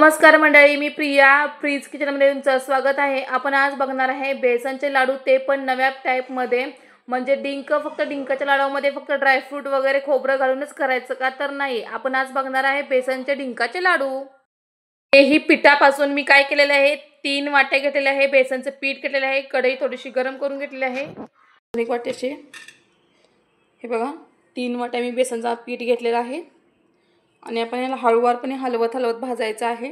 नमस्कार मंडळी, मी प्रिया फ्रीज किचनमध्ये तुमचं स्वागत आहे। आपण आज बघणार आहे बेसनचे लाडू, ते पण नव्या टाईपमध्ये। म्हणजे फक्त डिंकाच्या लाडूमध्ये फक्त ड्रायफ्रूट वगैरे खोबरं घालूनच करायचं का, तर नाही। आपण आज बघणार आहे बेसनचे डिंकाचे लाडू। हेही पिठापासून मी काय केलेलं आहे, 3 वाट्या घेतलेले आहे बेसनचं पीठ घेतलेलं आहे। कढई थोडीशी गरम करून घेतलेली आहे। 1 वाट्याचे हे बघा, 3 वाट्या मी बेसनचा पीठ घेतलेला आहे आणि आपण याला हळूवारपणे हलवत भाजायचं आहे।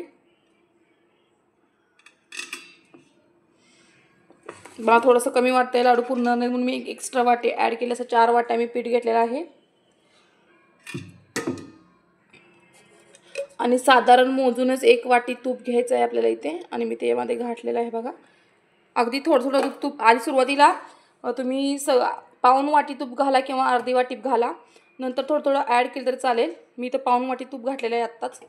मला थोडंसं कमी वाटतंय लाडू पूर्ण नाही म्हणून मी एक्स्ट्रा वाटी ॲड केले। असं 4 वाट्या मी पीठ घेतलेलं आहे आणि साधारण मोजूनच 1 वाटी तूप घ्यायचं आहे आपल्याला इथे आणि मी त्यामध्ये घातलेलं आहे बघा। अगदी थोडं तूप आधी सुरुवातीला तुम्ही पाऊण वाटी तूप घाला किंवा अर्धी वाटी घाला, नंतर थोडं ॲड केलं तर चालेल। मी तर पाऊण वाटी तूप घातलेलं आहे आत्ताच।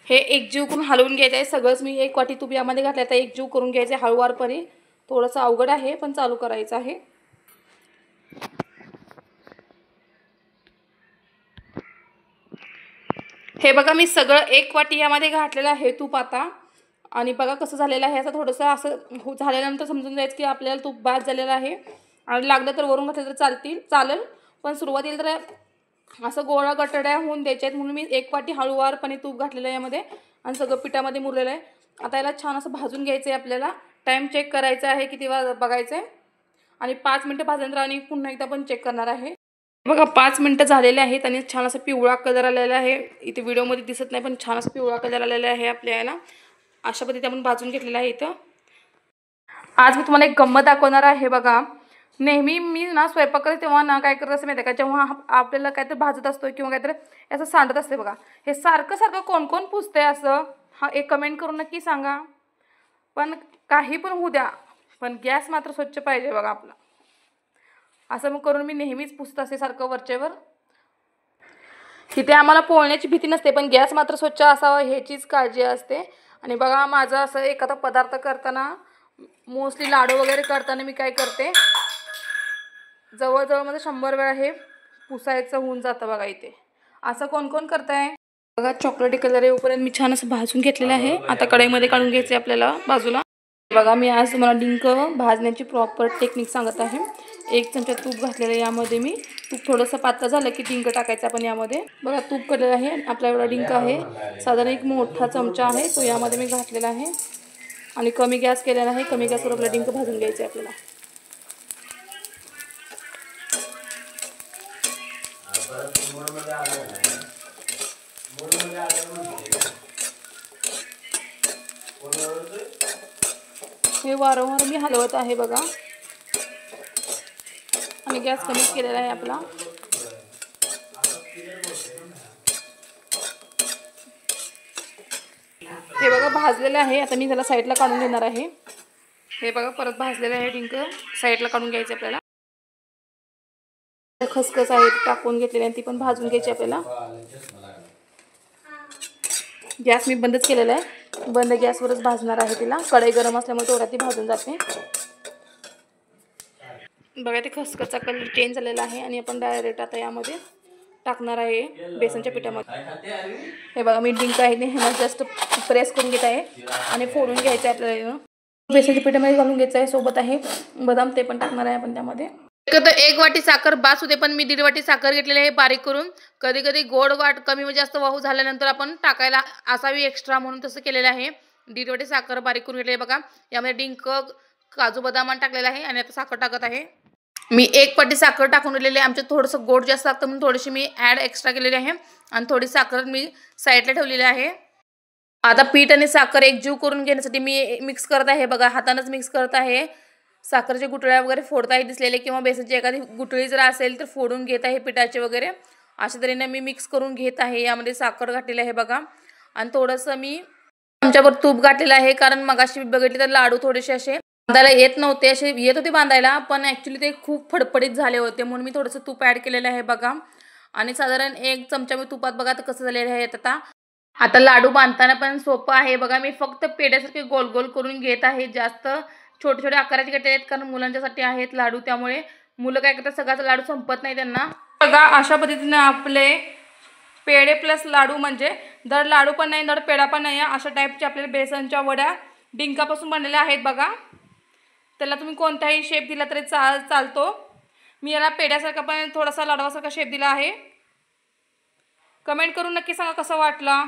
हे एकजीव करून हलवून घ्यायचं आहे सगळंच। मी 1 वाटी तूप यामध्ये घातलं, आता एकजीव करून घ्यायचं आहे हळूवारपणे। थोडंसं अवघड आहे पण चालू करायचं आहे। हे बघा, मी सगळं 1 वाटी यामध्ये घातलेलं आहे तूप आता। आणि बघा कसं झालेलं आहे, असं थोडंसं असं झाल्यानंतर समजून जायचं की आपल्याला तूप बाद झालेलं आहे। आणि लागलं तर वरून घातलं तर चालेल, पण सुरुवातीला तर असं गोळा गटड्या होऊन द्यायच्या आहेत, म्हणून मी 1 वाटी हळूवारपणे तूप घातलेलं आहे यामध्ये आणि सगळं पिठामध्ये मुरलेलं आहे। आता याला छान असं भाजून घ्यायचं आहे आपल्याला। टाइम चेक करायचा आहे किती वेळ बघायचं आहे आणि 5 मिनिटं भाजल्यानंतर आणि पुन्हा एकदा पण चेक करणार आहे। बघा 5 मिनिटं झालेले आहेत आणि छान असं पिवळा कलर आलेला आहे। इथे व्हिडिओमध्ये दिसत नाही पण छान असं पिवळा कलर आलेला आहे आपल्याला। अशा पद्धतीने आपण भाजून घेतलेलं आहे इथं। आज मी तुम्हाला एक गंमत दाखवणार आहे बघा। नेहमी मी ना स्वयंपाक करते तेव्हा ना काय करत असते माहिती आहे का, जेव्हा आपल्याला काहीतरी भाजत असतो किंवा काहीतरी असं सांडत असते बघा, हे सारखं कोण कोण पुसतंय असं, हा एक कमेंट करून नक्की सांगा। पण काही पण होऊ द्या, पण गॅस मात्र स्वच्छ पाहिजे बघा आपला। असं मग करून मी नेहमीच पुसत असते सारखं वरचेवर। तिथे आम्हाला पोळण्याची भीती नसते, पण गॅस मात्र स्वच्छ असावा ह्याचीच काळजी असते। आणि बघा माझं असं एखादा पदार्थ करताना, मोस्टली लाडू वगैरे करताना मी काय करते, जवळजवळ मध्ये 100 वेळा हे पुसायचं होऊन जातं बघा इथे। असं कोण कोण करताय बघा। चॉकलेटी कलर येऊपर्यंत मी छान असं भाजून घेतलेलं आहे। आता कढईमध्ये काढून घ्यायचे आपल्याला बाजूला। बघा मी आज तुम्हाला डिंक भाजण्याची प्रॉपर टेक्निक सांगत आहे। 1 चमचा तूप घातलेलं आहे यामध्ये मी। तूप थोडंसं पातळ झालं की डिंक टाकायचं आपण यामध्ये। बघा तूप कडलेलं आहे, आपला एवढा डिंक आहे, साधारण 1 मोठा चमचा आहे तो यामध्ये मी घातलेला आहे आणि कमी गॅस केलेला आहे। कमी गॅसवर आपला डिंक भाजून घ्यायचं आहे आपल्याला। हे वारंवार मी हलवत आहे बघा आणि गॅस कमी केलेला आहे आपला। हे बघा भाजलेलं आहे, आता मी त्याला साईडला काढून घेणार आहे। हे बघा परत भाजलेलं आहे डिंक, साईडला काढून घ्यायचं आपल्याला। खसखस आहे टाकून घेतलेली आहे, ती पण भाजून घ्यायची आपल्याला। गॅस मी बंदच केलेला आहे, बंद गॅसवरच भाजणार आहे तिला। कढई गरम असल्यामुळे तेवढ्यात ती भाजून जाते। बघा ते खसखसचा कलर चेंज झालेला आहे आणि आपण डायरेक्ट आता यामध्ये टाकणार आहे बेसनच्या पिठामध्ये। हे बघा मी डिंक आहे ह्याला जस्ट प्रेस करून घेत आहे आणि फोडून घ्यायचं आहे आपल्याला। बेसनच्या पिठामध्ये घालून घ्यायचं आहे, सोबत आहे बदाम, ते पण टाकणार आहे आपण त्यामध्ये। 1 वाटी साखर बास होते, पण मी 1.5 वाटी साखर घेतलेली आहे बारीक करून। कधी कधी गोड कमी जास्त वाहू झाल्यानंतर आपण टाकायला असावी एक्स्ट्रा, म्हणून तसं केलेलं आहे। 1.5 वाटी साखर बारीक करून घेतली आहे बघा। यामध्ये डिंक, काजू, बदाम टाकलेला आहे आणि आता साखर टाकत आहे मी। 1 वाटी साखर टाकून दिलेली आहे। आमच्यात थोडंसं गोड जास्त लागतं म्हणून थोडीशी मी ॲड एक्स्ट्रा केलेली आहे आणि थोडी साखर मी साईडला ठेवलेली आहे। आता पीठ आणि साखर एकजीव करून घेण्यासाठी मी मिक्स करत आहे बघा, हातानेच मिक्स करत आहे। साखरच्या गुठळ्या वगैरे फोडताही दिसलेले किंवा बेसनची एखादी गुठळी जर असेल तर फोडून घेत आहे पिठाचे वगैरे। अशा तऱ्हेने मी मिक्स करून घेत आहे। यामध्ये साखर घातलेली आहे बघा आणि थोडंसं मी चमच्याभर तूप घातलेलं आहे, कारण मगाशी बघितले तर लाडू थोडेसे असे बांधायला येत नव्हते, असे येत होते बांधायला, पण ॲक्च्युली ते खूप फडफडीत झाले होते, म्हणून मी थोडंसं तूप ॲड केलेलं आहे बघा। आणि साधारण 1 चमचा मी तुपात बघा तर कसं झालेलं आहे आता लाडू बांधताना पण सोपं आहे बघा। मी फक्त पेढ्यासारखे गोल गोल करून घेत आहे, जास्त छोटे छोटे आकाराचे घेतले आहेत कारण मुलांच्यासाठी आहेत लाडू, त्यामुळे मुलं काय करतात सगळ्याचा लाडू संपत नाही त्यांना। बघा अशा पद्धतीने आपले पेढे प्लस लाडू म्हणजे दर लाडू पण नाही, दर पेढा पण नाही आहे, अशा टाईपच्या आपल्याला बेसनच्या वड्या डिंकापासून बनलेल्या आहेत बघा. त्याला तुम्ही कोणताही शेप दिला तरी चालतो. मी याला पेढ्यासारखा पण थोडासा लाडवासारखा शेप दिला आहे. कमेंट करून नक्की सांगा कसं वाटला.